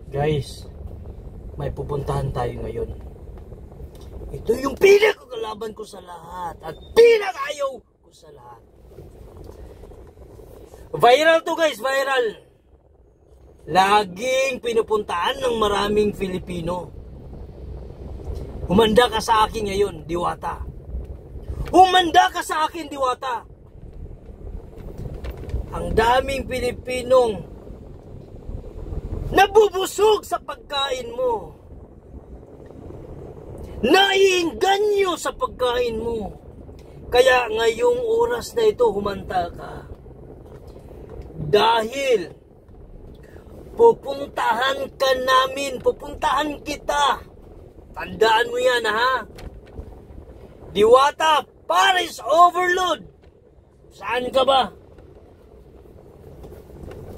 Guys, may pupuntahan tayo ngayon. Ito yung pinakakalaban ko sa lahat at pinakayaw ko sa lahat. Viral to guys, viral. Laging pinupuntaan ng maraming Filipino. Humanda ka sa akin ngayon, Diwata. Humanda ka sa akin, Diwata. Ang daming Pilipinong nabubusog sa pagkain mo. Naiinganyo sa pagkain mo. Kaya ngayong oras na ito, humanda ka. Dahil pupuntahan ka namin, pupuntahan kita. Tandaan mo yan, ha? Diwata, Paris Overload. Saan ka ba?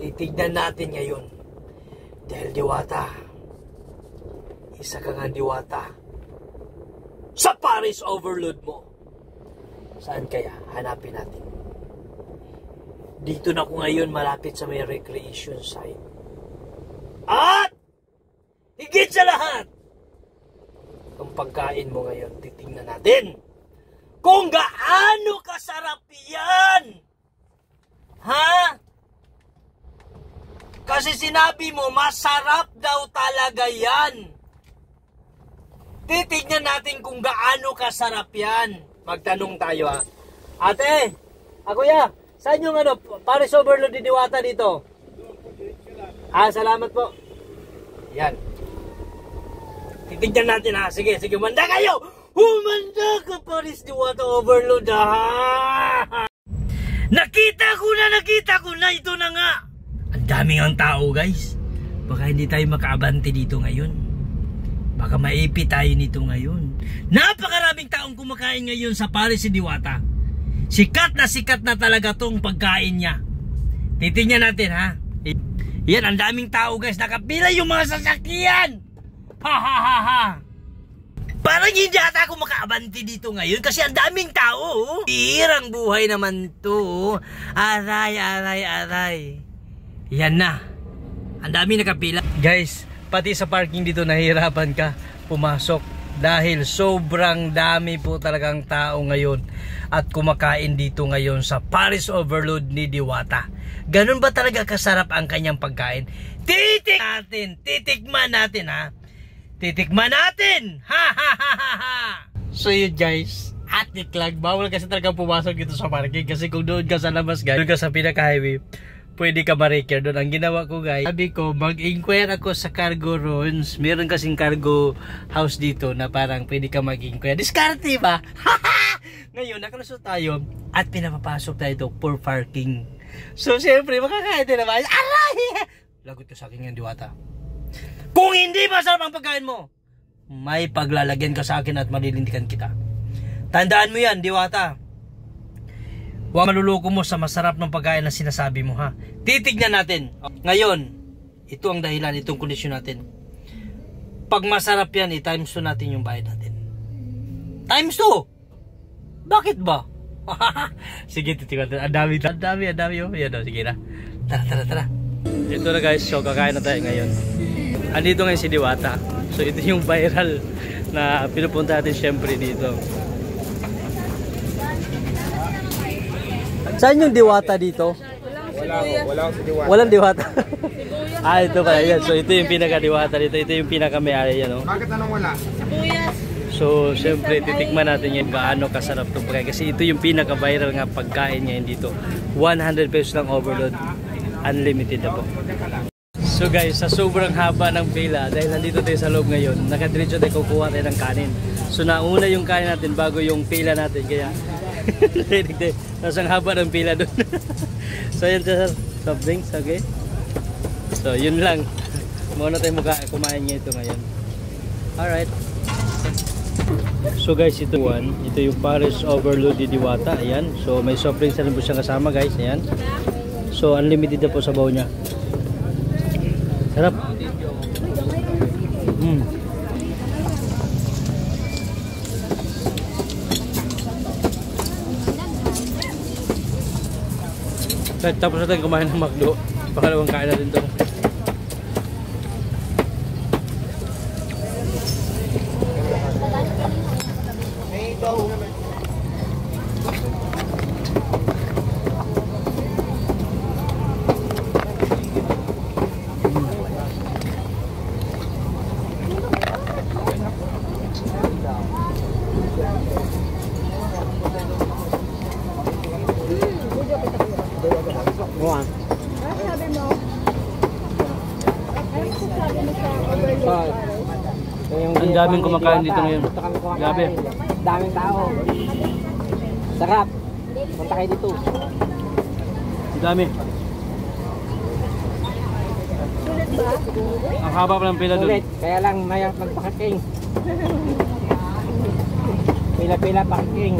Titignan natin ngayon. Dahil Diwata, isa ka nga Diwata sa Paris Overload mo. Saan kaya? Hanapin natin. Dito na ako ngayon malapit sa may recreation site. At higit sa lahat, ang pagkain mo ngayon, titingnan natin kung gaano kasarap yan. Ha? Kasi sinabi mo, masarap daw talaga yan. Titignan natin kung gaano kasarap yan. Magtanong tayo, ha. Ate, kuya, saan yung Paris Overload ni Diwata dito? Salamat po. Yan. Titignan natin, ha. Sige, humanda kayo. Humanda ka, Paris Diwata Overload, ha. Nakita ko na. Ito na nga. Ang daming ang tao, guys. Baka hindi tayo makaabante dito ngayon. Baka maipi tayo nito ngayon. Napakaraming taong kumakain ngayon sa Paris Diwata. Sikat na talaga tong pagkain niya. Titingnan natin, ha. Yan, ang daming tao, guys. Nakapila yung mga sasakyan. Ha. Parang hindi ata ako makaabante dito ngayon kasi ang daming tao. Hirang buhay naman to. Aray. Yan na. Ang dami nakapila. Guys, pati sa parking dito nahihirapan ka pumasok dahil sobrang dami po talagang tao ngayon at kumakain dito ngayon sa Paris Overload ni Diwata. Ganun ba talaga kasarap ang kanyang pagkain? Titikman natin, ha. Titikman natin. Ha. So yun, guys, at niklag, bawal kasi talaga pumasok dito sa parking kasi kung doon ka sa labas, guys, doon ka sa pinaka-highway, pwede ka ma-record doon. Ang ginawa ko, guys, sabi ko, mag-inquire ako sa cargo runs. Meron kasing cargo house dito na parang pwede ka mag-inquire. Diskarte ba? Ngayon, nakalusot tayo at pinapapasok tayo ito for parking. So, siyempre, makakain din naman. Aray! Lagot ka sa akin yan, Diwata. Kung hindi masarap ang pagkain mo, may paglalagyan ka sa akin at malilintikan kita. Tandaan mo yan, Diwata. Huwag maluloko mo sa masarap ng pagkain na sinasabi mo, ha. Titignan natin. Ngayon, ito ang dahilan, itong kondisyon natin. Pag masarap yan, times 2 natin yung bayad natin. Times 2! Bakit ba? Sige, titignan natin. Ang dami. Yan, sige na. Tara. Ito na, guys, so kakain na tayo ngayon. Andito ngayon si Diwata. So ito yung viral na pinupunta natin syempre dito. Saan yung Diwata dito? Walang si Diwata. Walang Diwata. Ito pala yan. So ito yung pinaka-Diwata dito. Ito yung pinaka-may-ari yan, no? Bakit anong wala? Sibuyas. So syempre titikman natin yan gaano kasarap itong pagkain. Kasi ito yung pinaka-viral nga pagkain ngayon dito. 100 pesos lang overload. Unlimited na po. So guys, sa sobrang haba ng pila, dahil nandito tayo sa loob ngayon, nakadiretso tayo kukuha tayo ng kanin. So nauna yung kanin natin bago yung pila natin, kaya nasang haba ng pila doon. So yun, sir, soft drinks, okay? So yun lang, muna tayo kumain niya ito ngayon. Alright. So guys, ito yung Paris Overload ni Diwata. Ayan, so may soft drinks na rin po siyang kasama, guys. Ayan. So unlimited na po sa baw niya. Sarap. Tapos natin kumain ng McDo. Pangalawang kain natin ito. Ang daming kumakain dito ngayon. Grabe. Daming tao. Sarap. Punta kayo dito. Ang dami. Ang haba pa ng pila doon. Sulit. Kaya lang mayang magpakaking. Pila-pila pakaking.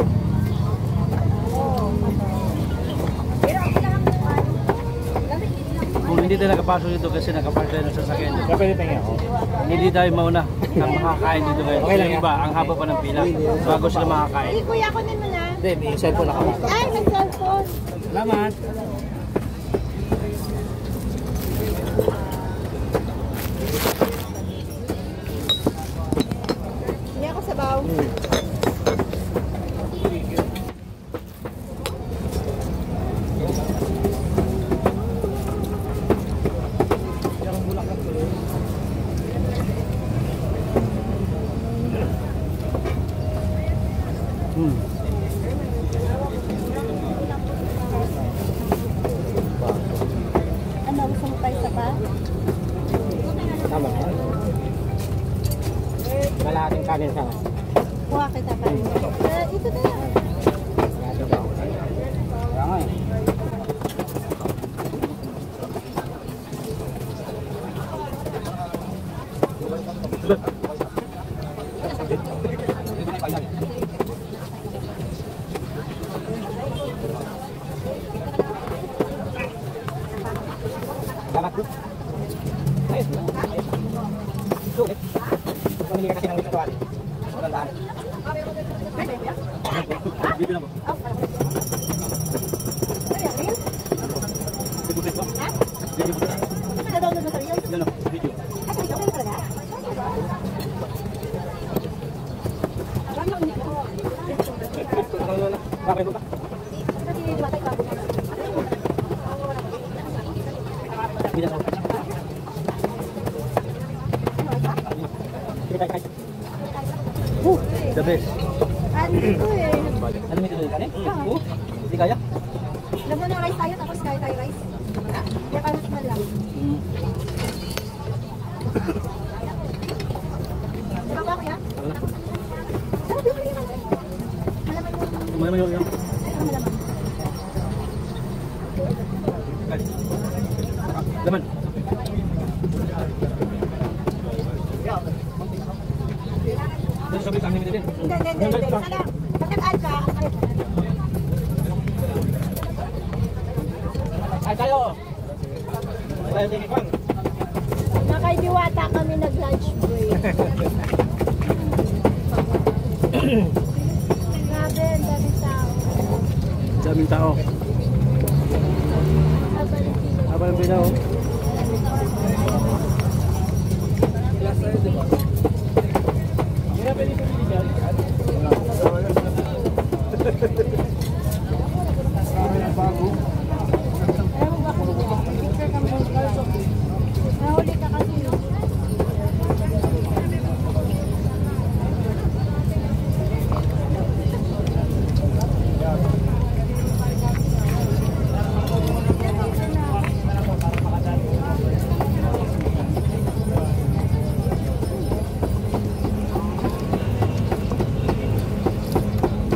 Kung hindi tayo nakapasok dito kasi nakapasok tayo ng sasakyan. Hindi tayo mauna ng makakain dito ngayon. Okay lang iba, ang haba pa ng pila bago sila makakain. Hindi, kuya, kunin mo na. Hindi, may cellphone ako. Ay, may cellphone. Salamat. Hindi ako sabaw. Ano, gusto mo tayo sa ba? Tama na. Malaking kanin sa nga. Kuha kita pa. Ito na lang. Malaking daw. Kaya nga eh. Salamat po. Ayos na. Ayos na. Sulit. Pamili ka kasi ng dito tuwali. Walang daan. Dito na po. Yan o, video. Bakit po ba? Hindi na. The best. Ano ito eh? Ano may tuloy kanin? Hindi kaya? Laman na rice tayo, tapos kaya tayo rice. Kaya parang man lang. Diba ba kuya? Sarap yung kaliman. Malaman yung... Malaman yung... Malaman. Laman. Dito sabi kami din. Hindi. Sana, pagkat-add ka, Ay kayo! Tayo din ikon. nakaidiwata kami nag-lunch break. Grabe, ang daming tao. Daming tao. Haba ng pila oh. Nahuli ka kasi.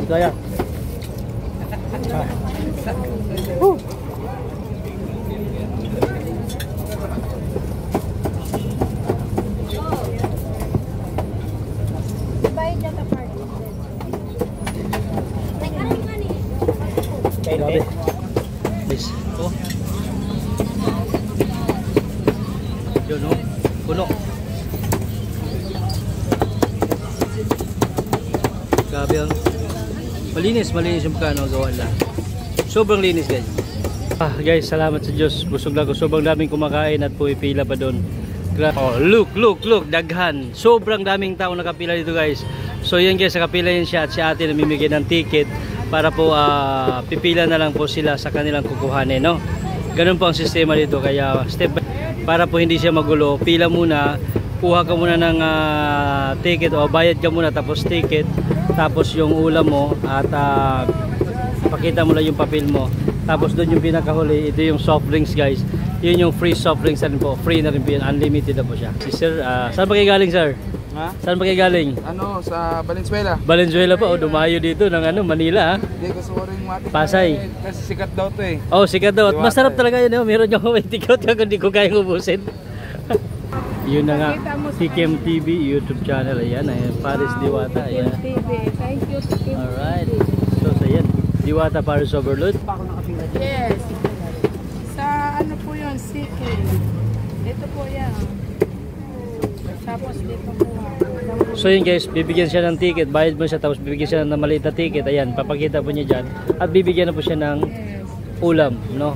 Kaya. Bayad na ka party. Grabe. Please. Oh. Yun oh. Puno. Grabe ang malinis yung gawa nila. Sobrang linis guys. Guys, salamat sa Diyos. Busog na ko. Sobrang daming kumakain at pumipila pa doon. Oh, look, daghan. Sobrang daming tao nakapila dito guys. So yan guys, nakapila yun siya at si ate namimigay ng ticket para po pipila na lang po sila sa kanilang kukuhanin, no? Ganun po ang sistema dito, kaya step by para po hindi siya magulo. Pila muna, kuha ka muna ng ticket o bayad ka muna tapos ticket, tapos yung ulam mo at pakita mo lang yung papel mo. Tapos doon yung pinakahuli, ito yung soft drinks guys. Yun yung free soft drinks na rin po. Free na rin po yun. Unlimited na po siya. Si sir, saan pa kayo galing sir? Ha? Saan pa kayo galing? Ano, sa Valenzuela. Valenzuela pa. O, dumayo dito ng ano, Manila ha. Hindi, gusto ko rin matik. Pasay. Kasi sikat daw to eh. Oh, sikat daw. At Diwata masarap eh. talaga yun. Meron yung tikot kung hindi ko kayang ubusin. Yun na nga. TKM TV YouTube channel. Ayan. Ayan. Paris Diwata. Ayan. Thank you, Tikim. Alright. So, ayan. Diwata Paris Overload. Yes. Sa ano po yun, City. Ito po yan. Tapos dito po. So yun guys, bibigyan siya ng ticket, bayad mo siya tapos bibigyan siya ng maliit na ticket. Ayan, papakita po niya dyan. At bibigyan na po siya ng ulam, no?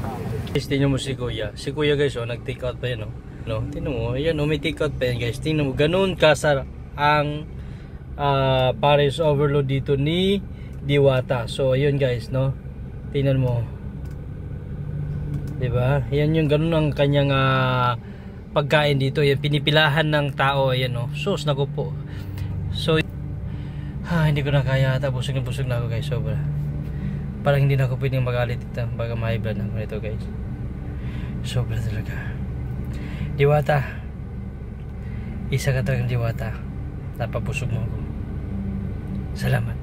Guys, tingnan mo si Kuya. Si Kuya guys, oh, nag-take out pa yan, oh. No? Tingnan mo, ayan, oh, may take out pa yan guys. Tingnan mo, ganun kasar ang Paris Overload dito ni Diwata. So ayun guys, no? Tingnan mo. Diba? Yan yung ganun ang kanyang pagkain dito. Yan, pinipilahan ng tao. Ayan o. Sus, naku po. So, hindi ko na kaya ata. Busog na ako guys. Sobra. Parang hindi na ako pwedeng magalit ito. Baga ma-high-blood na ito guys. Sobra talaga. Diwata. Isa ka talagang Diwata. Napabusog mo ako. Salamat.